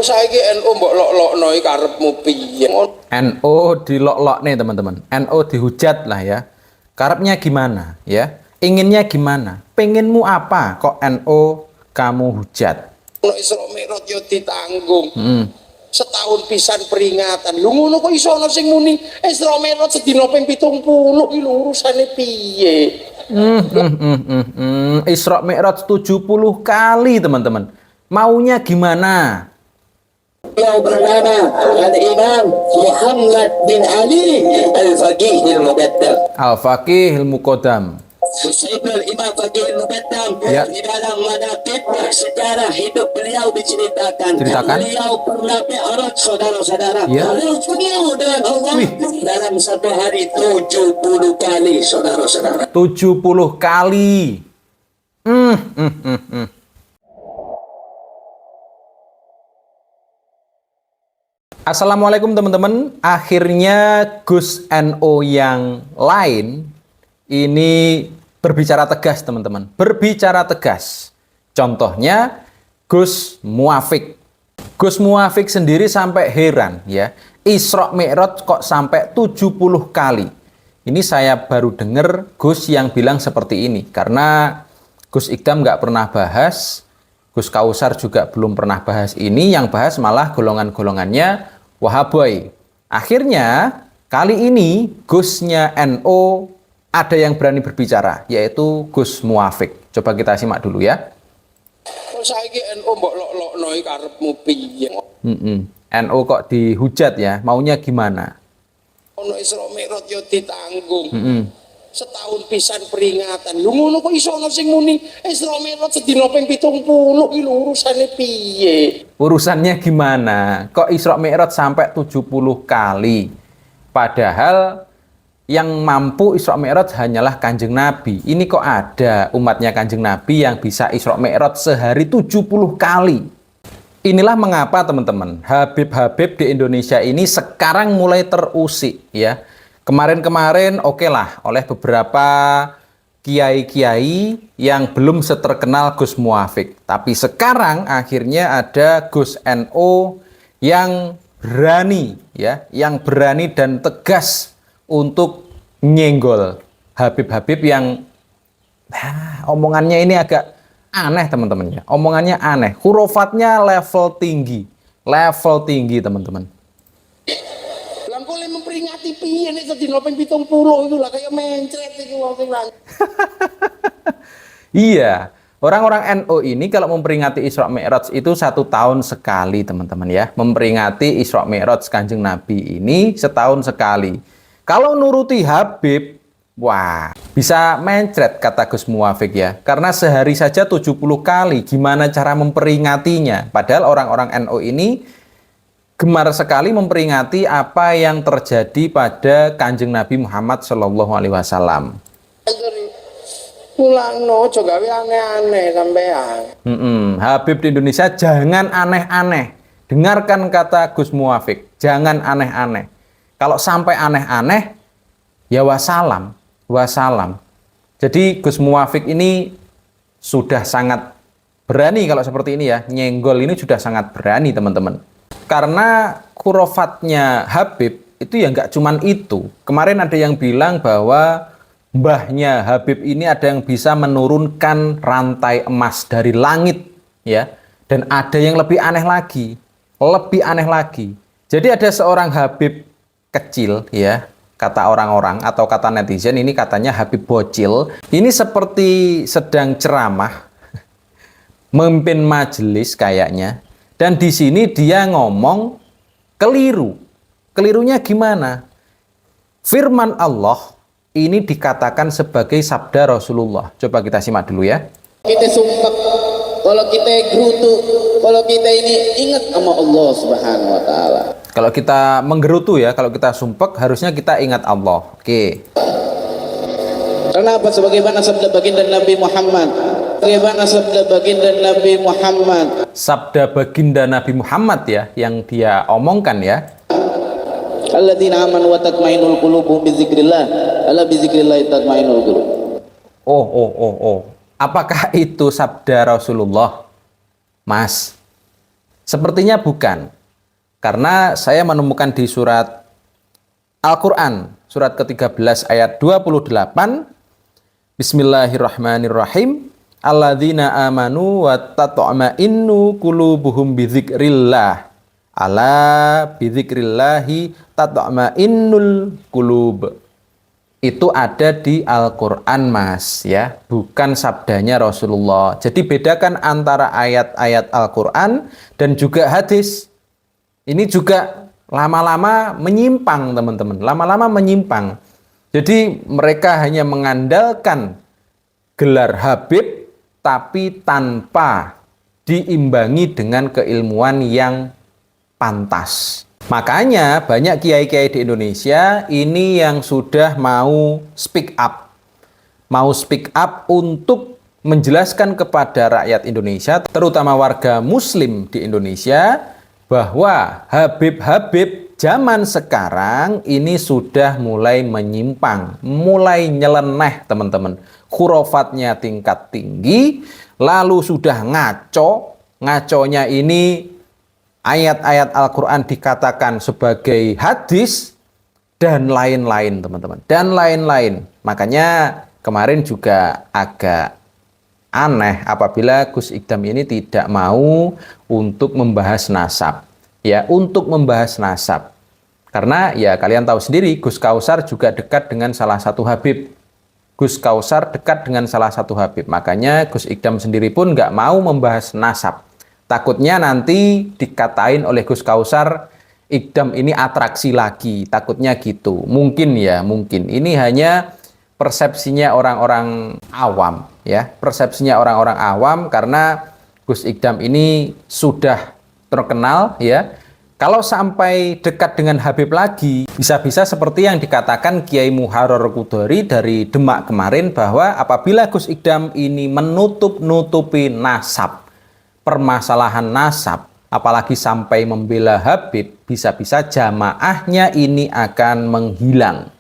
saiki NU mbok lok-lokno iki karepmu piye? NU dilok-lokne teman-teman. NU dihujat lah ya. Karepnya gimana ya? Inginnya gimana? Pengenmu apa kok NU kamu hujat? Ono Isra Mi'raj yo ditanggung. Setahun pisan peringatan. Lu ngono kok iso ana sing muni Isra Mi'raj sedina ping 70 iki lho urusane piye? Isra Mi'raj 70 kali teman-teman. Maunya gimana? Beliau bernama Al-Imam Muhammad bin Ali Al-Faqih Al-Muqaddam. Al-Faqih Al-Muqaddam. Sayyidul Imam Faqih Al-Muqaddam Ya. di dalam manaqib sejarah hidup beliau diceritakan. Beliau pernah mi'raj saudara-saudara. Ya. Beliau dengan Allah dalam satu hari 70 kali saudara-saudara. 70 kali. Assalamualaikum teman-teman. Akhirnya Gus NU yang lain ini berbicara tegas teman-teman. Berbicara tegas. Contohnya Gus Muafik. Gus Muafik sendiri sampai heran ya. Isra Mi'raj kok sampai 70 kali. Ini saya baru dengar Gus yang bilang seperti ini. Karena Gus Ikdam nggak pernah bahas. Gus Kausar juga belum pernah bahas ini. Yang bahas malah golongan-golongannya Wahaboy. Akhirnya kali ini Gusnya NU ada yang berani berbicara, yaitu Gus Muafik. Coba kita simak dulu ya. Kok saiki NU mbok lok-lokno iki karepmu piye? NU kok dihujat ya, maunya gimana? Ono Isra Mi'raj yo ditanggung. Setahun pisan peringatan. Lu ngono kok iso ana sing muni Isra Mi'raj sedina ping 70 iki lho urusane piye? Urusannya gimana? Kok Isra Mi'raj sampai 70 kali? Padahal yang mampu Isra Mi'raj hanyalah Kanjeng Nabi. Ini kok ada umatnya Kanjeng Nabi yang bisa Isra Mi'raj sehari 70 kali. Inilah mengapa teman-teman, Habib-habib di Indonesia ini sekarang mulai terusik ya. Kemarin-kemarin oke lah oleh beberapa kiai-kiai yang belum seterkenal Gus Muafik. Tapi sekarang akhirnya ada Gus NU yang berani ya, yang berani dan tegas untuk nyenggol Habib-habib yang omongannya ini agak aneh teman-teman ya. Omongannya aneh, hurufatnya level tinggi teman-teman. Memperingati piye nek sedina ping 70 itu lah kayak mencret iki wong sing lang. Iya, orang-orang NU ini kalau memperingati Isra Mi'raj itu 1 tahun sekali teman-teman ya. Memperingati Isra Mi'raj Kanjeng Nabi ini setahun sekali. Kalau nuruti Habib, wah bisa mencret kata Gus Muafik ya. Karena sehari saja 70 kali, gimana cara memperingatinya? Padahal orang-orang NU ini gemar sekali memperingati apa yang terjadi pada Kanjeng Nabi Muhammad Shallallahu Alaihi Wasallam. Pulangno aja gawe aneh-aneh sampean. Habib di Indonesia jangan aneh-aneh. Dengarkan kata Gus Muafik, jangan aneh-aneh. Kalau sampai aneh-aneh, ya wassalam. Jadi Gus Muafik ini sudah sangat berani kalau seperti ini ya. Nyenggol ini sudah sangat berani teman-teman. Karena kurofatnya Habib itu ya nggak cuman itu. Kemarin ada yang bilang bahwa mbahnya Habib ini ada yang bisa menurunkan rantai emas dari langit ya. Dan ada yang lebih aneh lagi. Jadi ada seorang Habib kecil ya, kata orang-orang atau kata netizen ini katanya Habib bocil. Ini seperti sedang ceramah, memimpin majelis kayaknya. Dan di sini dia ngomong keliru. Kelirunya gimana? Firman Allah ini dikatakan sebagai sabda Rasulullah. Coba kita simak dulu ya. Kita sumpah, kalau kita gerutu, kalau kita ini ingat sama Allah Subhanahu wa taala. Kalau kita menggerutu ya, kalau kita sumpek harusnya kita ingat Allah. Oke. Kenapa? Sebagaimana sabda baginda Nabi Muhammad. Bagaimana sabda baginda Nabi Muhammad? Sabda baginda Nabi Muhammad ya, yang dia omongkan ya. Alladzina amanu wa tatma'innul qulubu bi dzikrillah. Ala bi dzikrillah tatma'innul qulub. Oh. Apakah itu sabda Rasulullah? Mas, Sepertinya bukan. Karena saya menemukan di surat Al-Quran, surat ke-13 ayat 28, Bismillahirrahmanirrahim, Alladzina amanu wa tatma'innu qulubuhum bidzikrillah. Ala bidzikrillahi tatma'innul qulub. Itu ada di Al-Quran, Mas, ya, bukan sabdanya Rasulullah. Jadi bedakan antara ayat-ayat Al-Quran dan juga hadis. Ini juga lama-lama menyimpang, teman-teman. Lama-lama menyimpang. Jadi mereka hanya mengandalkan gelar Habib, tapi tanpa diimbangi dengan keilmuan yang pantas. Makanya banyak kiai-kiai di Indonesia ini yang sudah mau speak up. Mau speak up untuk menjelaskan kepada rakyat Indonesia, terutama warga muslim di Indonesia, bahwa Habib-Habib zaman sekarang ini sudah mulai menyimpang, mulai nyeleneh, teman-teman. Khurafatnya tingkat tinggi, lalu sudah ngaco. Ngaconya ini ayat-ayat Al-Quran dikatakan sebagai hadis, dan lain-lain, teman-teman. Dan lain-lain. Makanya kemarin juga agak aneh apabila Gus Ikdam ini tidak mau untuk membahas nasab. Ya, untuk membahas nasab. Karena ya kalian tahu sendiri, Gus Kausar juga dekat dengan salah satu Habib. Gus Kausar dekat dengan salah satu Habib. Makanya Gus Ikdam sendiri pun nggak mau membahas nasab. Takutnya nanti dikatain oleh Gus Kausar, Ikdam ini atraksi lagi. Takutnya gitu. Mungkin ya, mungkin. Ini hanya persepsinya orang-orang awam. Ya, persepsinya orang-orang awam karena Gus Ikdam ini sudah terkenal. Ya, kalau sampai dekat dengan Habib lagi, bisa-bisa seperti yang dikatakan Kiai Muharrar Qudori dari Demak kemarin, bahwa apabila Gus Ikdam ini menutup-nutupi nasab, permasalahan nasab, apalagi sampai membela Habib, bisa-bisa jamaahnya ini akan menghilang.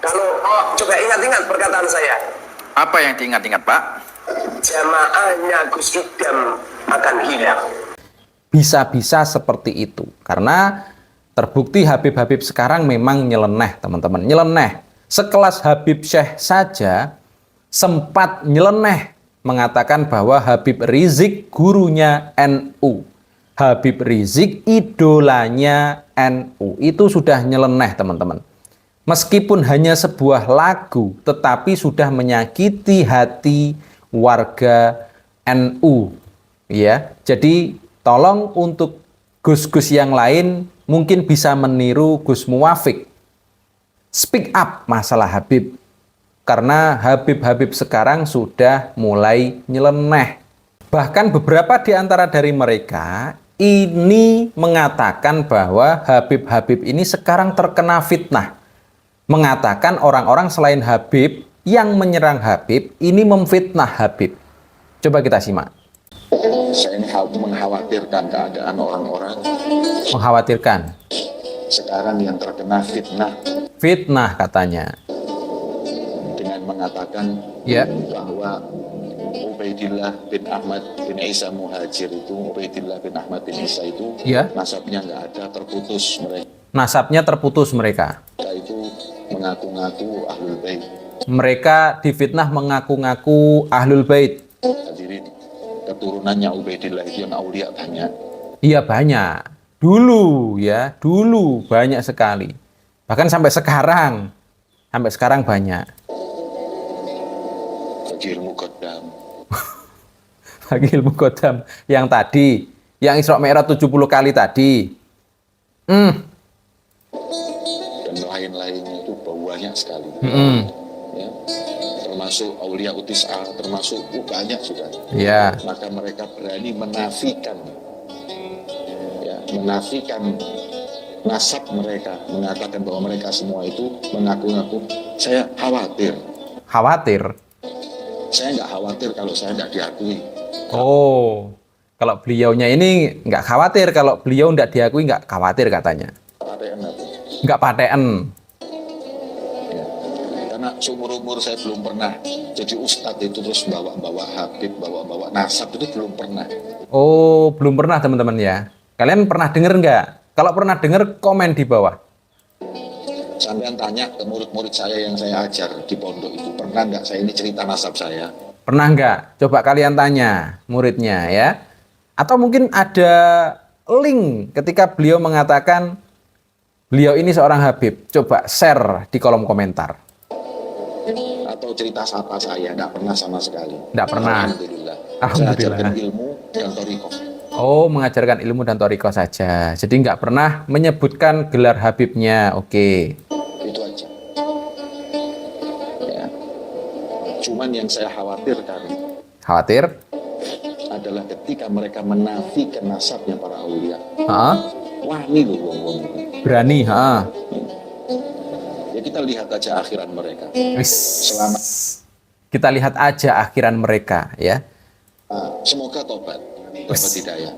Kalau coba ingat-ingat perkataan saya. Apa yang diingat-ingat, Pak? Jamaahnya Gus Ikdam akan hilang. Bisa-bisa seperti itu. Karena terbukti Habib-Habib sekarang memang nyeleneh, teman-teman. Nyeleneh. Sekelas Habib Syekh saja sempat nyeleneh mengatakan bahwa Habib Rizik gurunya NU. Habib Rizik idolanya NU. Itu sudah nyeleneh, teman-teman. Meskipun hanya sebuah lagu, tetapi sudah menyakiti hati warga NU. Ya, jadi tolong untuk Gus-Gus yang lain mungkin bisa meniru Gus Muwafiq. Speak up masalah Habib. Karena Habib-Habib sekarang sudah mulai nyeleneh. Bahkan beberapa di antara dari mereka ini mengatakan bahwa Habib-Habib ini sekarang terkena fitnah. Mengatakan orang-orang selain Habib yang menyerang Habib ini memfitnah Habib. Coba kita simak. Saya ini mengkhawatirkan keadaan orang-orang Mengkhawatirkan. sekarang yang terkena fitnah Fitnah katanya. dengan mengatakan Ya. bahwa Ubaidillah bin Ahmad bin Isa Muhajir itu, Ubaidillah bin Ahmad bin Isa itu Ya. nasabnya nggak ada, terputus. Nasabnya terputus mereka. Mereka itu mengaku-ngaku Ahlul Bait. Mereka difitnah mengaku-ngaku Ahlul Bait. Hadirin, keturunannya Ubaidillah itu yang aulia banyak. Iya banyak. Dulu ya, dulu banyak sekali. Bahkan sampai sekarang. Sampai sekarang banyak. Bagi ilmu Qaddam, Bagi ilmu Qadam yang tadi, yang Isra Mi'raj 70 kali tadi. dan lain-lainnya itu banyak sekali. Ya, termasuk aulia utis'a, termasuk banyak juga. Ya. Maka mereka berani menafikan, ya, menafikan nasab mereka, mengatakan bahwa mereka semua itu mengaku-ngaku. Saya khawatir. Khawatir. Saya nggak khawatir kalau saya nggak diakui. Oh, kalau beliaunya ini nggak khawatir, kalau beliau nggak diakui nggak khawatir katanya. Paten apa? Nggak paten. Ya. Karena seumur-umur saya belum pernah jadi ustadz itu terus bawa-bawa Habib, bawa-bawa nasab, itu belum pernah. Oh, belum pernah teman-teman ya. Kalian pernah dengar nggak? Kalau pernah dengar, komen di bawah. Sampean tanya ke murid-murid saya yang saya ajar di pondok itu, pernah nggak saya ini cerita nasab saya? Pernah nggak? Coba kalian tanya muridnya ya. Atau mungkin ada link ketika beliau mengatakan beliau ini seorang Habib. Coba share di kolom komentar. Atau cerita sapa saya, nggak pernah sama sekali. Nggak pernah. Alhamdulillah. Saya Alhamdulillah. ajarkan ilmu dan thariqah. Oh, mengajarkan ilmu dan thariqah saja. Jadi nggak pernah menyebutkan gelar Habibnya. Oke. Itu aja. Ya. Cuman yang saya khawatirkan Khawatir? adalah ketika mereka menafikan nasabnya para aulia. Hah? Wah, ini loh wong-wong. Berani, ha? Ya kita lihat aja akhiran mereka. Wis. Selamat. Kita lihat aja akhiran mereka ya. Semoga tobat hidayah.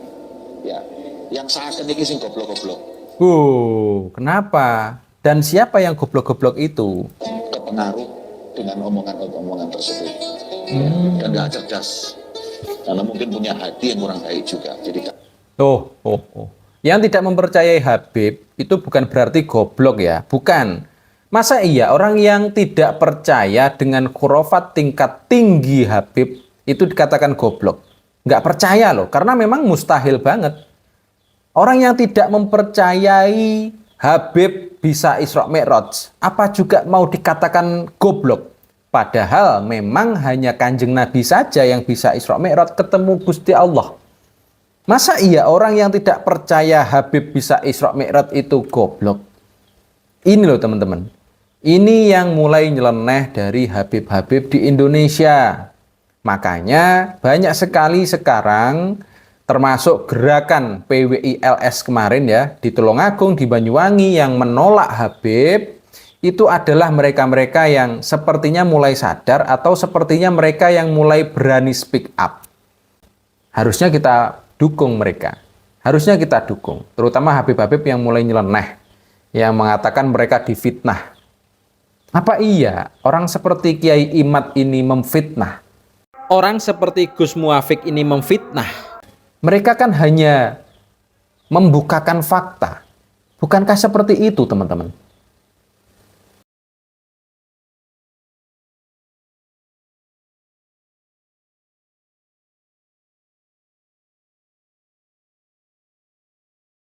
Ya, yang seakan ini sing goblok-goblok. Kenapa? Dan siapa yang goblok-goblok itu? Kepengaruh dengan omongan-omongan tersebut. Ya, dan gak cerdas. Karena mungkin punya hati yang kurang baik juga. Jadi Oh. Yang tidak mempercayai Habib itu bukan berarti goblok ya. Bukan. Masa iya orang yang tidak percaya dengan khurafat tingkat tinggi Habib itu dikatakan goblok? Nggak percaya loh, karena memang mustahil banget. Orang yang tidak mempercayai Habib bisa Isra Mi'raj, apa juga mau dikatakan goblok? Padahal memang hanya Kanjeng Nabi saja yang bisa Isra Mi'raj ketemu Gusti Allah. Masa iya orang yang tidak percaya Habib bisa Isra Mi'raj itu goblok? Ini loh teman-teman. Ini yang mulai nyeleneh dari Habib-Habib di Indonesia. Makanya banyak sekali sekarang termasuk gerakan PWILS kemarin ya di Tulungagung, di Banyuwangi yang menolak Habib. Itu adalah mereka-mereka yang sepertinya mulai sadar atau sepertinya mereka yang mulai berani speak up. Harusnya kita dukung mereka. Harusnya kita dukung. Terutama Habib-Habib yang mulai nyeleneh. Yang mengatakan mereka difitnah. Apa iya orang seperti Kiai Imad ini memfitnah? Orang seperti Gus Muafik ini memfitnah? Mereka kan hanya membukakan fakta. Bukankah seperti itu teman-teman?